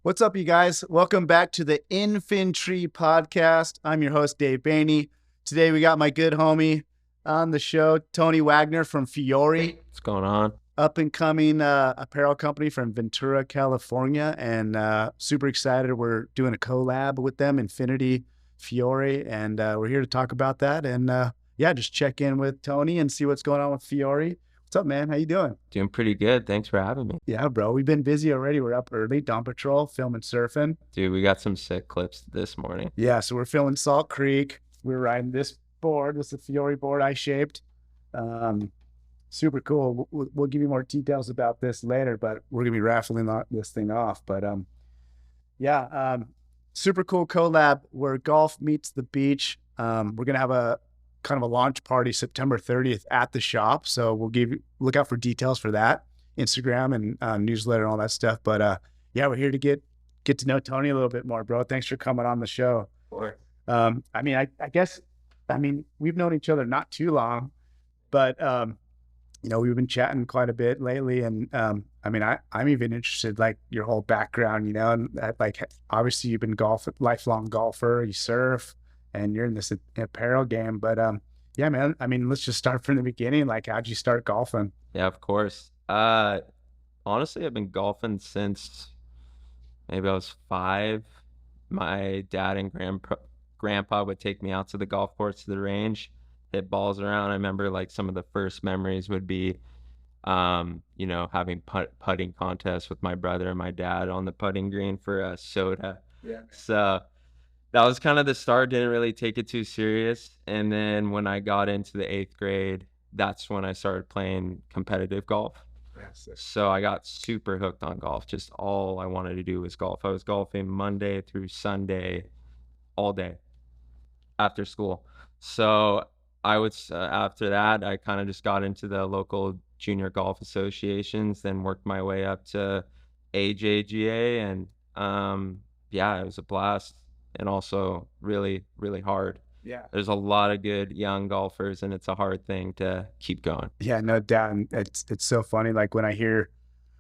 What's up, you guys? Welcome back to the InfinTREE podcast. I'm your host, Dave Boehne. Today, we got my good homie on the show, Tony Wagner from Fiori, What's going on? up and coming apparel company from Ventura, California. And super excited. We're doing a collab with them, Infinity Fiori. And we're here to talk about that. And yeah, just check in with Tony and see what's going on with Fiori. What's up, man? How you doing? Doing pretty good. Thanks for having me. Yeah, bro. We've been busy already. We're up early, Dawn Patrol, filming surfing. Dude, we got some sick clips this morning. Yeah, so we're filming Salt Creek. We're riding this board. This is the Fiori board I shaped. Super cool. We'll give you more details about this later, but we're gonna be raffling this thing off. But yeah, super cool collab where golf meets the beach. We're gonna have a kind of a launch party September 30th at the shop. So we'll look out for details for that, Instagram and newsletter and all that stuff. But yeah, we're here to get to know Tony a little bit more, bro. Thanks for coming on the show. Sure. I mean, I guess, we've known each other not too long, but we've been chatting quite a bit lately, and I'm even interested, like, your whole background, and that, like, obviously you've been lifelong golfer, you surf, and you're in this apparel game. But yeah, man, let's just start from the beginning. Like, how'd you start golfing? Yeah, of course. Honestly, I've been golfing since maybe I was 5. My dad and grandpa would take me out to the golf course, to the range, hit balls around. I remember, like, some of the first memories would be, having putting contests with my brother and my dad on the putting green for a soda. Yeah. So that was kind of the start. Didn't really take it too serious. And then when I got into the 8th grade, that's when I started playing competitive golf. Yes. So I got super hooked on golf. Just all I wanted to do was golf. I was golfing Monday through Sunday all day after school. So after that, I kind of just got into the local junior golf associations, then worked my way up to AJGA. And yeah, it was a blast, and also really, really hard. Yeah. There's a lot of good young golfers, and it's a hard thing to keep going. Yeah, no doubt. And it's so funny. Like, when I hear,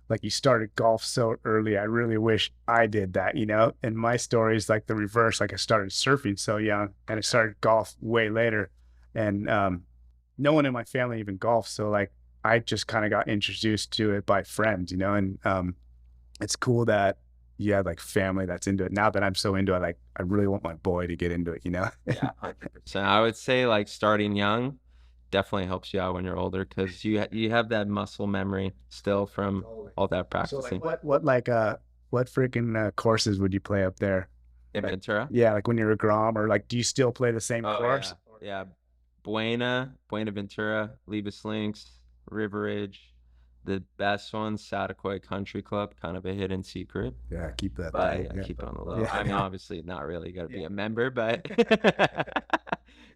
like, you started golf so early, I really wish I did that, And my story is like the reverse. Like, I started surfing so young, and I started golf way later. And no one in my family even golfs. So, like, I just kind of got introduced to it by friends, And it's cool that you have, like, family that's into it. Now that I'm so into it, like, I really want my boy to get into it, Yeah, 100%. I would say, like, starting young definitely helps you out when you're older, because you have that muscle memory still from all that So, practicing. like, what freaking courses would you play up there? In Ventura? Yeah, like when you were a Grom, or, like, do you still play the same Oh, course? yeah. Boehne, Ventura, Libas Links, River Ridge. The best one, Sataquai Country Club, kind of a hidden secret. Yeah, keep that. But yeah, keep it on the low. Yeah. I mean, obviously not really got to be a member, but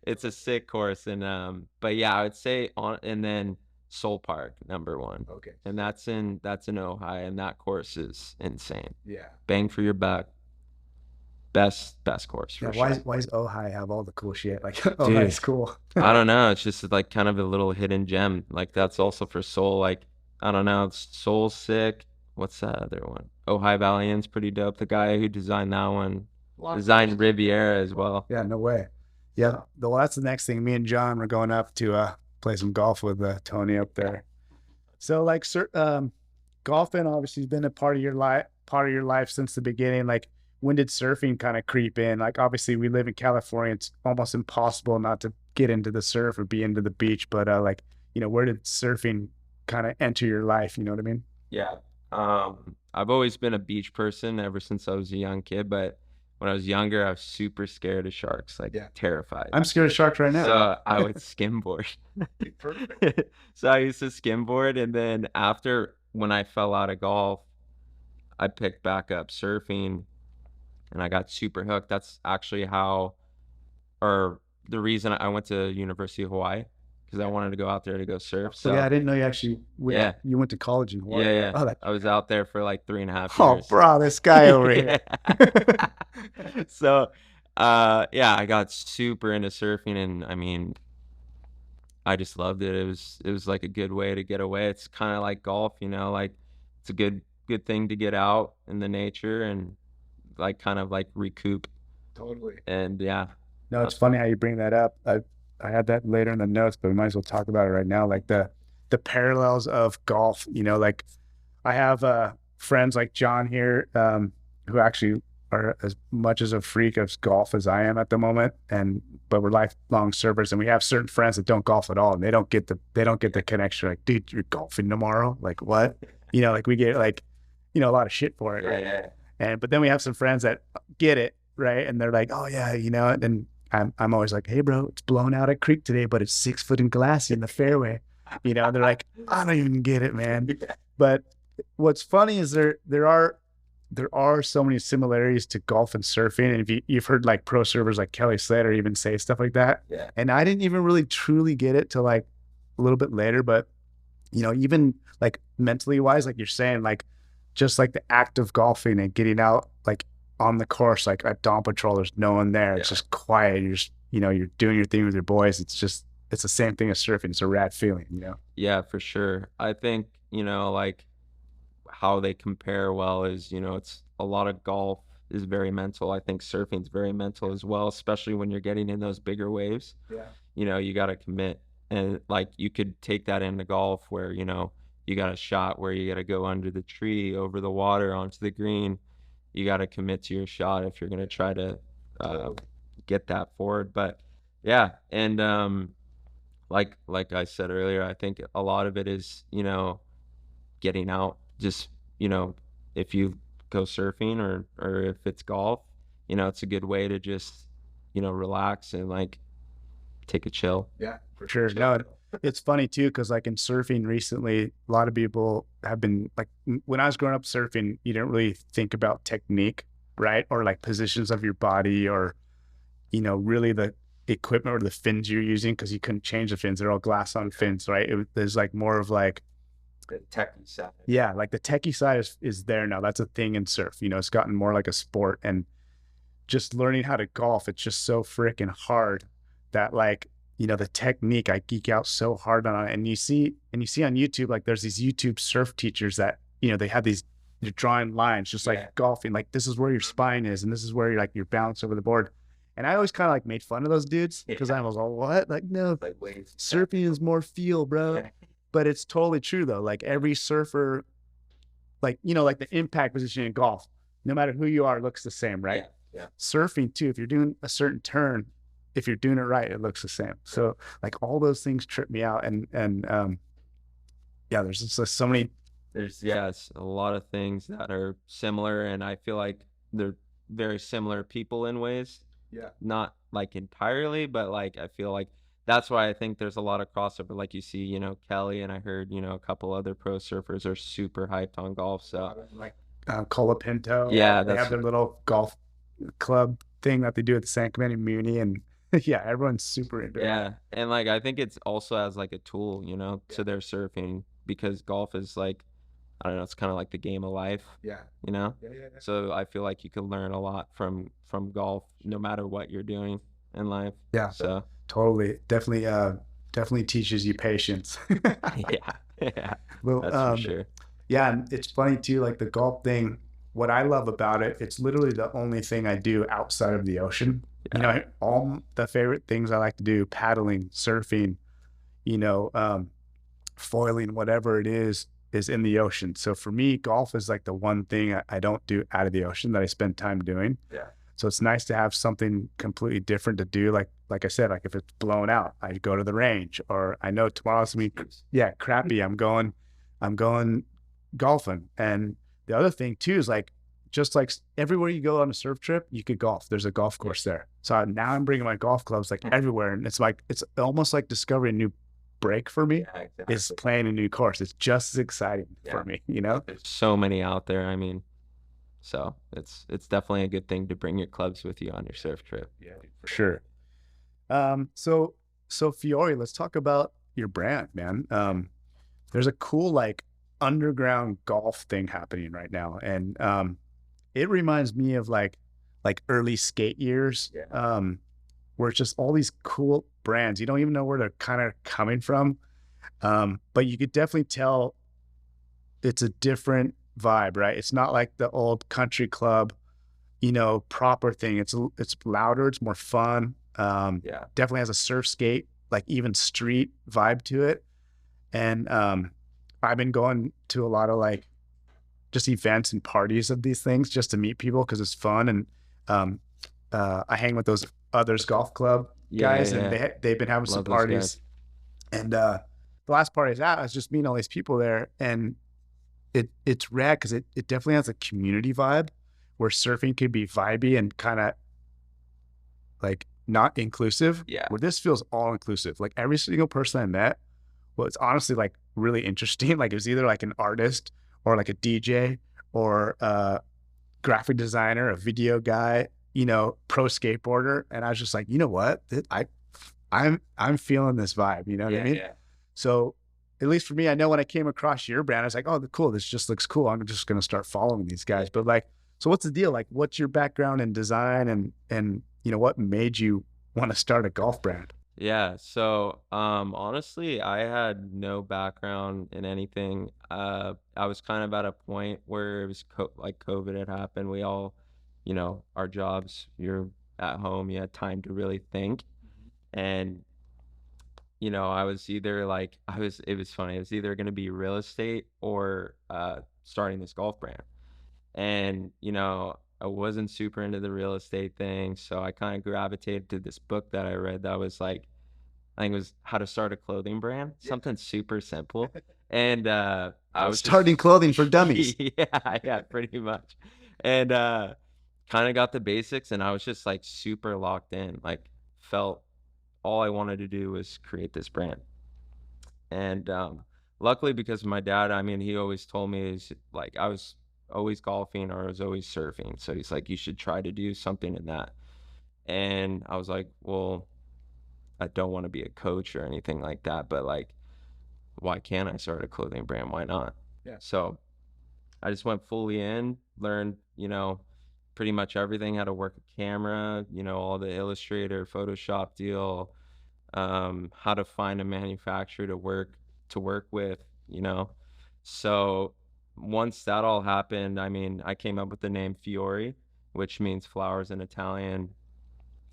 it's a sick course. And but yeah, I would say and then Soul Park, number 1. Okay. And that's in Ojai, and that course is insane. Yeah. Bang for your buck. Best course for Yeah. sure. Why does Ojai have all the cool shit? Like, Ojai's cool. I don't know. It's just like kind of a little hidden gem. Like, that's also for Soul. Like, I don't know. Soul's sick. What's that other one? Ojai Valiant's pretty dope. The guy who designed that one designed Riviera as well. Yeah, no way. Yeah, well, that's the next thing. Me and John were going up to play some golf with Tony up there. So, like, golfing obviously has been a part of your life since the beginning. Like, when did surfing kind of creep in? Like, obviously we live in California. It's almost impossible not to get into the surf or be into the beach. But like, where did surfing kind of enter your life? You know what I mean? Yeah. I've always been a beach person ever since I was a young kid, but when I was younger, I was super scared of sharks, like, terrified. I'm scared of sharks right now. So I would skimboard. Perfect. So I used to skimboard, and then when I fell out of golf, I picked back up surfing, and I got super hooked. That's actually or the reason I went to University of Hawaii, because I wanted to go out there to go surf. So yeah, I didn't know you actually you went to college in Hawaii. Yeah. Oh, I was out there for like 3.5 oh, years. bro, this guy over here. So yeah, I got super into surfing, and I mean, I just loved it. It was like a good way to get away. It's kind of like golf, like, it's a good good thing to get out in the nature and like kind of like recoup. Totally. And yeah, No, it's funny how you bring that up. I had that later in the notes, but we might as well talk about it right now. Like the parallels of golf, you know, like I have friends like John here, who actually are as much as a freak of golf as I am at the moment, and but we're lifelong surfers, and we have certain friends that don't golf at all, and they don't get the connection. Like, dude, you're golfing tomorrow? Like what? You know, like we get like, you know, a lot of shit for it, yeah, right? yeah, And but then we have some friends that get it, right? And they're like, oh yeah, you know, and I'm always like, hey bro, it's blown out at creek today, but it's 6 foot and glassy in the fairway. You know, and they're like, I don't even get it, man. But what's funny is there are so many similarities to golf and surfing. And if you've heard like pro surfers like Kelly Slater even say stuff like that. yeah, And I didn't even really truly get it till like a little bit later, but you know, even like mentally wise, like you're saying, like just like the act of golfing and getting out like on the course, like at dawn patrol, there's no one there. It's Yeah. just quiet. You're just, you know, you're doing your thing with your boys. It's the same thing as surfing. It's a rad feeling, you know? yeah, for sure. I think, like how they compare well is, it's a lot of golf is very mental. I think surfing's very mental as well, especially when you're getting in those bigger waves. Yeah. You got to commit. And like you could take that into golf where, you got a shot where you got to go under the tree, over the water, onto the green. You got to commit to your shot if you're going to try to uh, get that forward. But yeah, and like I said earlier, I think a lot of it is, getting out. Just, if you go surfing or if it's golf, it's a good way to just, relax and like take a chill. Yeah, for sure. No, it's funny too, because like in surfing recently, a lot of people have been like, when I was growing up surfing, you didn't really think about technique, right? Or like positions of your body or, you know, really the equipment or the fins you're using, because you couldn't change the fins. They're all glass on fins, right? There's like more of like, The techie side. yeah, like the techie side is there now. That's a thing in surf. You know, it's gotten more like a sport, and just learning how to golf, it's just so freaking hard that like, you know, the technique, I geek out so hard on it. And you see on YouTube, like there's these YouTube surf teachers that, you know, they have these, you're drawing lines just like Yeah. golfing, like this is where your spine is and this is where you're like your balance over the board. And I always kind of like made fun of those dudes because I was like, what? Like, no, Like waves. surfing is more feel, bro. Yeah. But it's totally true though. Like every surfer, like, you know, like the impact position in golf, no matter who you are, it looks the same, right? Yeah. Surfing too, if you're doing a certain turn, if you're doing it right, it looks the same. So like all those things trip me out. And yeah, there's just so many. It's a lot of things that are similar, and I feel like they're very similar people in ways. Yeah. Not like entirely, but like I feel like that's why I think there's a lot of crossover. Like you see, Kelly, and I heard, a couple other pro surfers are super hyped on golf. So Like Colapinto. Yeah, They that's have their little golf club thing that they do at the San Clemente Muni. And yeah, everyone's super into it. yeah, and like I think it's also as like a tool, to their surfing, because golf is like, I don't know, it's kind of like the game of life, Yeah. you know. Yeah. So I feel like you can learn a lot from golf, no matter what you're doing in life. Yeah. So Totally. Definitely teaches you patience. yeah, Well, that's for sure. yeah, and it's funny too, like the golf thing. What I love about it, it's literally the only thing I do outside of the ocean. You know, all the favorite things I like to do, paddling, surfing, you know, foiling, whatever it is in the ocean. So for me, golf is like the one thing I don't do out of the ocean that I spend time doing. Yeah. So it's nice to have something completely different to do. Like I said, like if it's blown out, I go to the range, or I know tomorrow's gonna be crappy. I'm going golfing. And the other thing too is like, just like everywhere you go on a surf trip, you could golf. There's a golf course there. So now I'm bringing my golf clubs like everywhere, and it's almost like discovering a new break for me. Yeah, exactly. Is playing a new course. It's just as exciting for me, you know? There's so many out there. I mean, so it's definitely a good thing to bring your clubs with you on your surf trip. Yeah, for sure. So Fiori, let's talk about your brand, man. There's a cool like underground golf thing happening right now, and it reminds me of like early skate years. Yeah. Where it's just all these cool brands. You don't even know where they're kind of coming from, but you could definitely tell it's a different vibe, right? It's not like the old country club, proper thing. It's louder, it's more fun. Yeah. Definitely has a surf skate, like even street vibe to it. And I've been going to a lot of like just events and parties of these things just to meet people because it's fun. And um, I hang with those others golf club Yeah, guys, yeah, and yeah. they've been having some Love those parties. guys. And the last party I was at, I was just meeting all these people there, and it's rad because it definitely has a community vibe where surfing could be vibey and kind of like not inclusive. Yeah. Where this feels all inclusive. Like every single person I met was honestly like really interesting. Like it was either like an artist or like a DJ or a graphic designer, a video guy, pro skateboarder, and I was just like, you know what, I'm feeling this vibe. You know what I Yeah, mean? yeah. So at least for me, I know when I came across your brand, I was like, oh, cool. This just looks cool. I'm just going to start following these guys. But like, so what's the deal? Like, what's your background in design and what made you want to start a golf brand? Yeah, so honestly, I had no background in anything. I was kind of at a point where it was like COVID had happened. We all, our jobs, you're at home, you had time to really think. And I was either like it was funny. It was either going to be real estate or starting this golf brand. And I wasn't super into the real estate thing, so I kind of gravitated to this book that I read that was like, I think it was How to Start a Clothing Brand, something super simple. And I was just Starting clothing for dummies. yeah, yeah, pretty much. And kind of got the basics, and I was just like super locked in, like felt all I wanted to do was create this brand. And luckily, because of my dad, I mean, he always told me is like I was always golfing or I was always surfing. So he's like, you should try to do something in that. And I was like, well, I don't want to be a coach or anything like that, but like, why can't I start a clothing brand? Why not? Yeah. So I just went fully in, learned, pretty much everything, how to work a camera, all the Illustrator, Photoshop deal, how to find a manufacturer to work with, you know. So once that all happened, I mean, I came up with the name Fiori, which means flowers in Italian,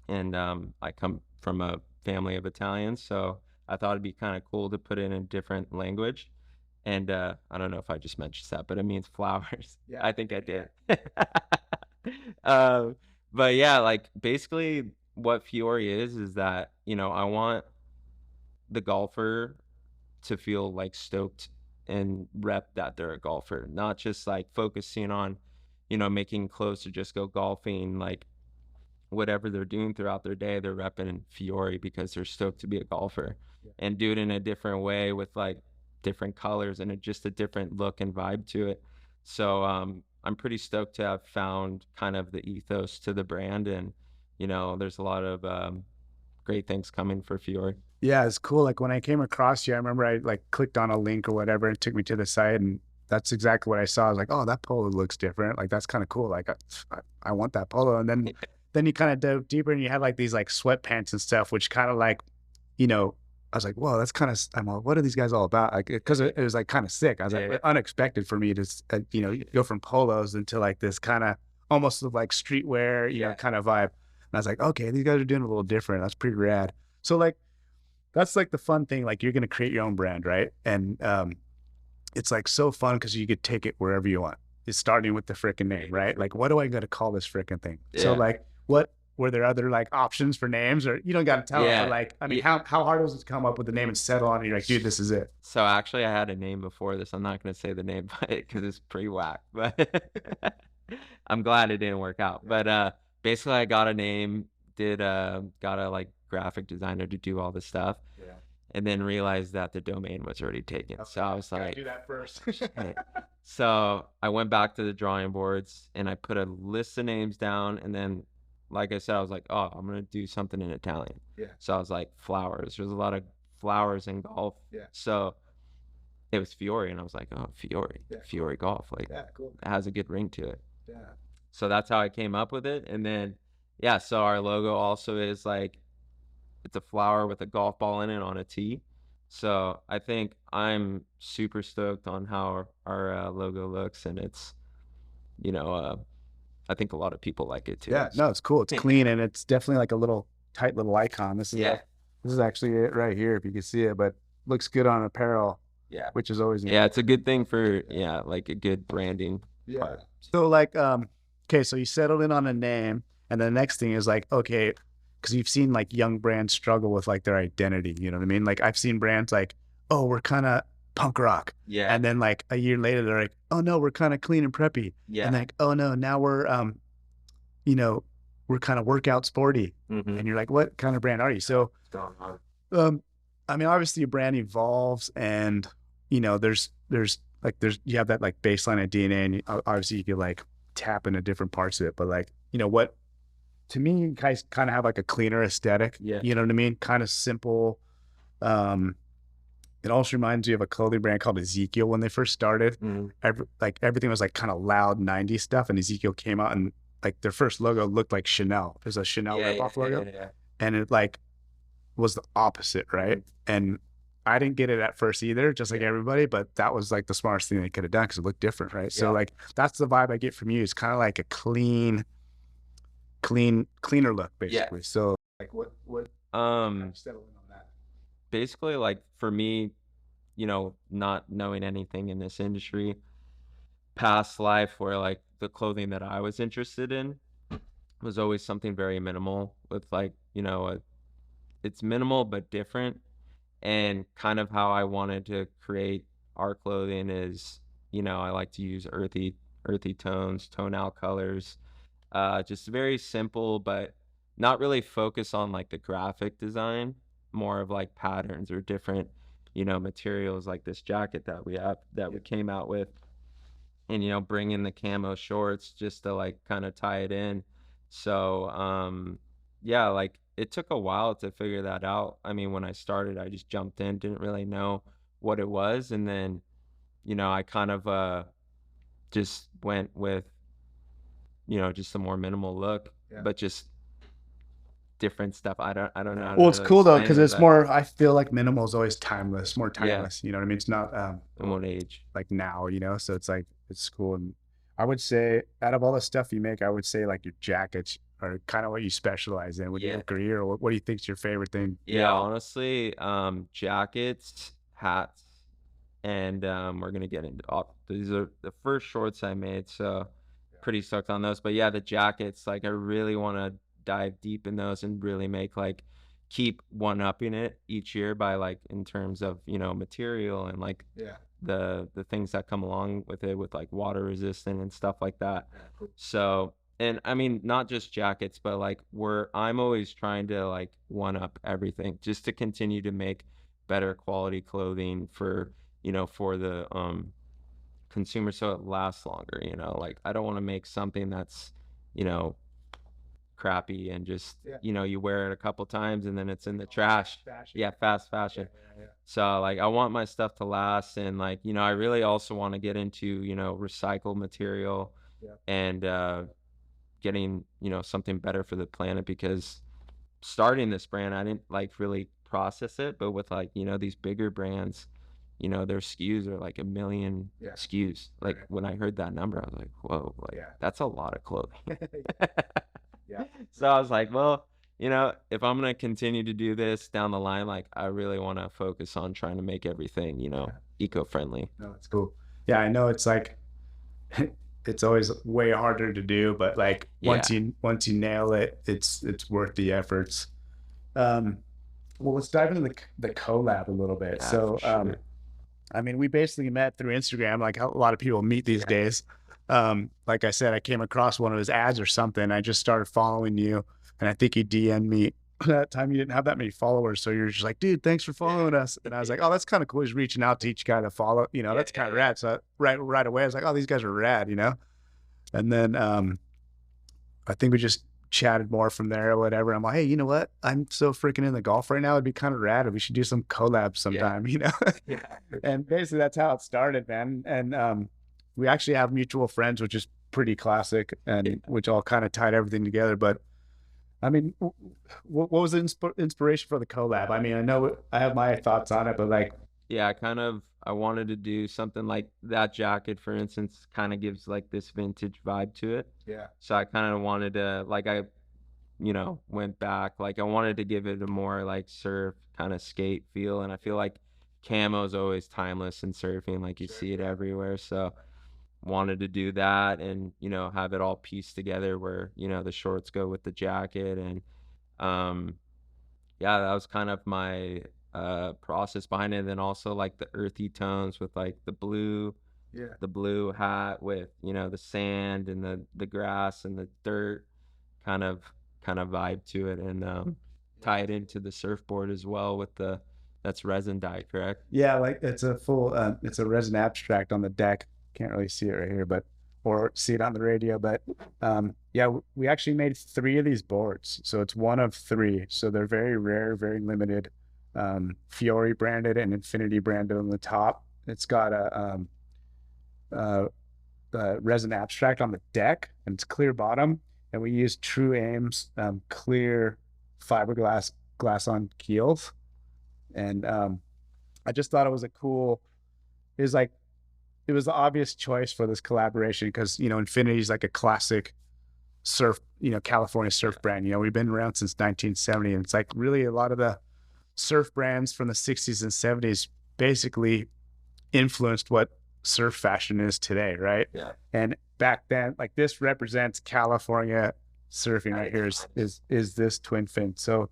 and I come from a family of Italians, so I thought it'd be kind of cool to put it in a different language. And I don't know if I just mentioned that, but it means flowers. Yeah. I think I did. um, but yeah, like basically what Fiori is that, I want the golfer to feel like stoked and rep that they're a golfer, not just like focusing on, making clothes to just go golfing. Like whatever they're doing throughout their day, they're repping Fiori because they're stoked to be a golfer. Yeah. And do it in a different way with like different colors and just a different look and vibe to it. So I'm pretty stoked to have found kind of the ethos to the brand, and there's a lot of great things coming for Fiori. Yeah, it's cool. Like when I came across you, I remember I like clicked on a link or whatever and it took me to the site, and that's exactly what I saw. I was like, oh, that polo looks different. Like that's kind of cool. Like I want that polo. And then you kind of dove deeper and you had like these like sweatpants and stuff, which kind of like, I was like, whoa, that's kind of, I'm like, what are these guys all about? Like, cause it was like kind of sick. I was like, unexpected for me to, go from polos into like this kind of almost like streetwear, kind of vibe. And I was like, okay, these guys are doing a little different. That's pretty rad. So like, that's like the fun thing. Like you're going to create your own brand, right? And it's like so fun because you could take it wherever you want. It's starting with the freaking name, right? Like, what do I got to call this freaking thing? Yeah. So like, what were there other like options for names, or you don't got to tell them? But like, I mean, how hard was it to come up with the name and settle on it? You're like, dude, this is it. So actually, I had a name before this. I'm not going to say the name because it's pretty whack, but I'm glad it didn't work out. But basically, I got a name, got a like graphic designer to do all this stuff. Yeah. And then realized that the domain was already taken. Okay. So I was like, do that first. So I went back to the drawing boards and I put a list of names down. And then, like I said, I was like, oh, I'm going to do something in Italian. Yeah. So I was like, flowers. There's a lot of flowers in golf. Yeah. So it was Fiori. And I was like, oh, Fiori. Yeah. Fiori Golf. Like, yeah, cool. It has a good ring to it. Yeah. So that's how I came up with it. And then, yeah, so our logo also is like, it's a flower with a golf ball in it on a tee. So I think I'm super stoked on how our logo looks, and it's, you know, I think a lot of people like it too. Yeah, no, it's cool. It's clean and it's definitely like a little tight little icon. Yeah. This is actually it right here if you can see it, but looks good on apparel, Yeah. which is always Yeah, it's a good thing for, Yeah. like a good branding Yeah. part. So like okay, so you settled in on a name and the next thing is like, okay, because you've seen like young brands struggle with like their identity, you know what I mean? Like I've seen brands like, oh, we're kind of punk rock. Yeah. And then like a year later they're like, oh no, we're kind of clean and preppy. Yeah. And like, oh no, now we're you know, we're kind of workout sporty. Mhm. And you're like, what kind of brand are you? So I mean, obviously your brand evolves and there's you have that like baseline of DNA and obviously you could like tap into different parts of it. But like, what to me, you guys kind of have like a cleaner aesthetic. Yeah. You know what I mean? Kind of simple. Um, it also reminds me of a clothing brand called Ezekiel when they first started. Mhm. Everything was like kind of loud 90s stuff. And Ezekiel came out and like their first logo looked like Chanel. There's a Chanel ripoff logo. Yeah. And it like was the opposite, right? Mm-hmm. And I didn't get it at first either, just like everybody, but that was like the smartest thing they could have done because it looked different, right? So like that's the vibe I get from you. It's kind of like a cleaner look, basically. Yeah. So like what settle in on that? Basically, like for me, not knowing anything in this industry, past life where like the clothing that I was interested in was always something very minimal with like, it's minimal but different. And kind of how I wanted to create our clothing is, I like to use earthy tones, tonal colors, just very simple, but not really focus on like the graphic design, more of like patterns or different, materials like this jacket that we have that we came out with, and bring in the camo shorts just to like kind of tie it in. So yeah, like it took a while to figure that out. I mean, when I started, I just jumped in, didn't really know what it was, and then I kind of just went with just a more minimal look, but just different stuff. I don't know how to Well, it's really cool though explain because it, it's but more. I feel like minimal is always timeless, more yeah, timeless. You know what I mean? It's not it won't age. like now. So it's like it's cool. And I would say out of all the stuff you make, I would say like your jackets are kind of what you specialize in. Would you Yeah. agree, or what do you think's your favorite thing? Yeah, honestly, jackets, hats, and we're gonna get into these are the first shorts I made, so pretty stoked on those. But yeah, the jackets, like I really want to dive deep in those and really make like keep one upping it each year by like in terms of material and like Yeah. the things that come along with it with like water resistant and stuff like that. So, and I mean not just jackets, but like I'm always trying to like one up everything just to continue to make better quality clothing for the consumer so it lasts longer. Like I don't want to make something that's you know crappy and just you wear it a couple times and then it's in the trash. Yeah, fast fashion. So like I want my stuff to last, and like I really also want to get into recycled material and getting something better for the planet, because starting this brand I didn't like really process it, but with like these bigger brands, their SKUs are like a million SKUs. Like when I heard that number I was like, whoa, like that's a lot of clothing. Yeah. So I was like, well, if I'm gonna continue to do this down the line, like I really want to focus on trying to make everything, eco-friendly. No, that's cool. Yeah, I know it's like it's always way harder to do, but like once you nail it, it's worth the efforts. Well, let's dive into the collab a little bit. Yeah, So, for sure. I mean, we basically met through Instagram, like how a lot of people meet these days. Like I said, I came across one of his ads or something. I just started following you, and I think you DM'd me. That time you didn't have that many followers, so you're just like, dude, thanks for following us. And I was like, oh, that's kind of cool. He's reaching out to each guy to follow. That's kind of rad. So right away, I was like, oh, these guys are rad. And then I think we just chatted more from there or whatever. I'm like, hey, you know what? I'm so freaking in the golf right now. It'd be kind of rad if we should do some collabs sometime, And basically that's how it started, man. And we actually have mutual friends, which is pretty classic, and which all kind of tied everything together. But I mean, what was the inspiration for the collab? I mean, I know I have my thoughts on it, but like, Yeah, I wanted to do something like that jacket, for instance, kind of gives like this vintage vibe to it. yeah, So I kind of wanted to like went back like I wanted to give it a more like surf kind of skate feel, and I feel like camo is always timeless in surfing, like you sure, see it everywhere. So wanted to do that and have it all pieced together where the shorts go with the jacket. And um yeah, that was kind of my process behind it. And then also like the earthy tones with like yeah, the blue hat with the sand and the grass and the dirt kind of vibe to it. And tie it into the surfboard as well with the that's resin dye, correct? yeah. Like it's a full, it's a resin abstract on the deck. Can't really see it right here, but or see it on the radio. But yeah, we actually made 3 of these boards, so it's one of 3. So they're very rare, very limited. Fiori branded and Infinity branded on the top. It's got uh, a resin abstract on the deck, and it's clear bottom. And we use True Aim's clear fiberglass glass on keels. And I just thought it was a cool. It was like it was the obvious choice for this collaboration because Infinity is like a classic surf, California surf brand. We've been around since 1970, and it's like really a lot of the surf brands from the 60s and 70s basically influenced what surf fashion is today, right? Yeah. And back then, like this represents California surfing right here is this twin fin. So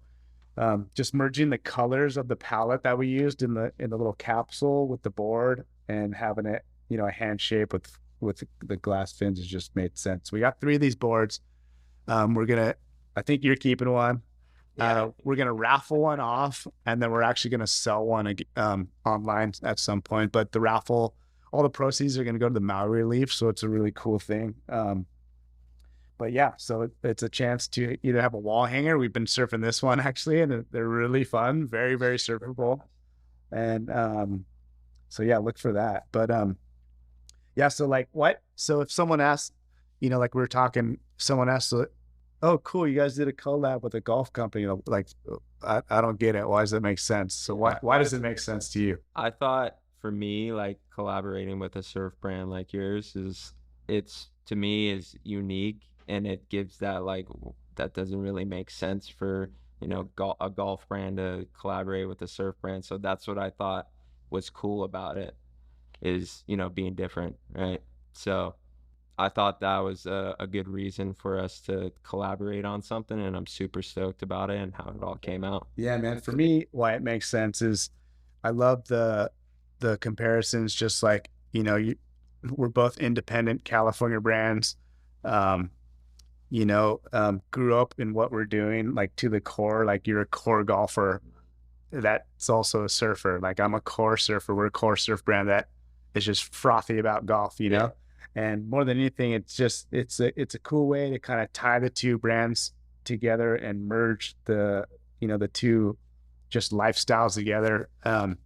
just merging the colors of the palette that we used in the little capsule with the board and having it, a hand shape with the glass fins has just made sense. We got 3 of these boards. I think you're keeping one. Yeah. We're gonna raffle one off, and then we're actually gonna sell one online at some point. But the raffle, all the proceeds are gonna go to the Maui Relief, so it's a really cool thing. But yeah, so it's a chance to either have a wall hanger. We've been surfing this one actually, and they're really fun, very very surfable. And so yeah, look for that. But yeah, so like what? So if someone asks, like we were talking, someone asks, oh, cool, you guys did a collab with a golf company. Like, I don't get it. Why does it make sense? So why does it make sense to you? I thought for me, like collaborating with a surf brand like yours it's to me is unique, and it gives that like that doesn't really make sense for a golf brand to collaborate with a surf brand. So that's what I thought was cool about it, is being different, right? So I thought that was a good reason for us to collaborate on something, and I'm super stoked about it and how it all came out. Yeah, man. For me, why it makes sense is I love the comparisons. Just like we're both independent California brands. Um, grew up in what we're doing, like to the core. Like you're a core golfer that's also a surfer. Like I'm a core surfer. We're a core surf brand that is just frothy about golf, Yeah. And more than anything, it's a cool way to kind of tie the 2 brands together and merge the 2 just lifestyles together. And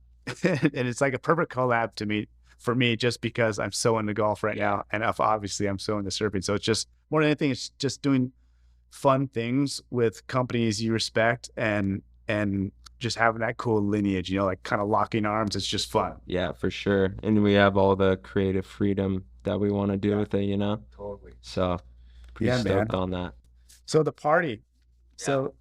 it's like a perfect collab to me for me, just because I'm so into golf right now, and obviously I'm so into surfing. So it's just more than anything, it's just doing fun things with companies you respect and just having that cool lineage, like kind of locking arms. It's just fun. Yeah, for sure. And we have all the creative freedom that we want to do with it, Totally. So pretty Yeah, man. stoked on that. So the party. Yeah. So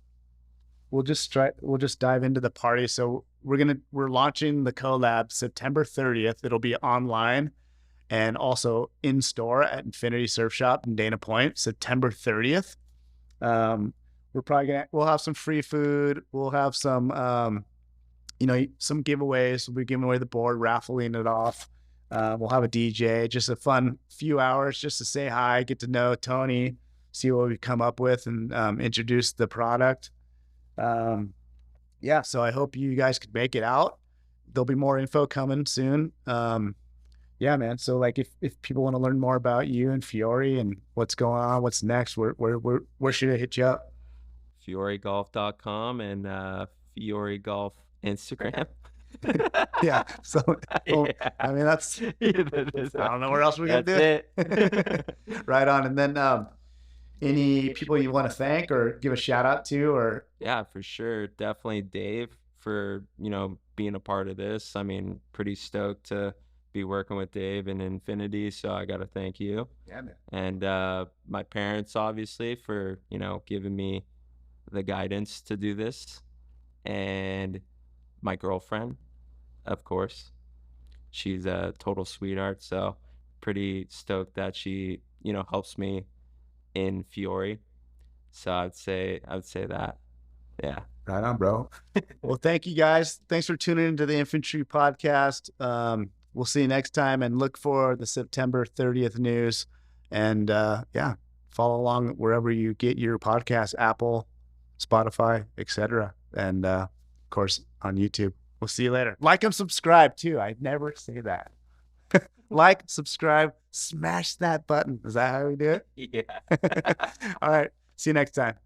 we'll just dive into the party. So we're launching the collab September 30th. It'll be online and also in store at Infinity Surf Shop in Dana Point, September 30th. We'll have some free food. We'll have some some giveaways. We'll be giving away the board, raffling it off. We'll have a DJ, just a fun few hours just to say hi, get to know Tony, see what we come up with, and introduce the product. Yeah, so I hope you guys could make it out. There'll be more info coming soon. Yeah, man. So like if people want to learn more about you and Fiori and what's going on, what's next, where should I hit you up? FioriGolf.com and Fiori Golf Instagram. Yeah. So well, Yeah. I mean I don't know where else we can do That's it. Right on. And then Any people you want to thank or give a shout out to, or Yeah, for sure. Definitely Dave for, being a part of this. I mean, pretty stoked to be working with Dave and Infinity, so I got to thank you. yeah, man. And my parents, obviously, for, giving me the guidance to do this. And my girlfriend, of course. She's a total sweetheart, so pretty stoked that she, helps me in Fiori. So I would say that. Yeah. Right on, bro. Well, thank you guys. Thanks for tuning into the InfinTREE podcast. We'll see you next time, and look for the September 30th news. And yeah, follow along wherever you get your podcast, Apple, Spotify, etc. And of course on YouTube. We'll see you later. Like and subscribe too. I never say that. Like, subscribe, smash that button. Is that how we do it? Yeah. All right. See you next time.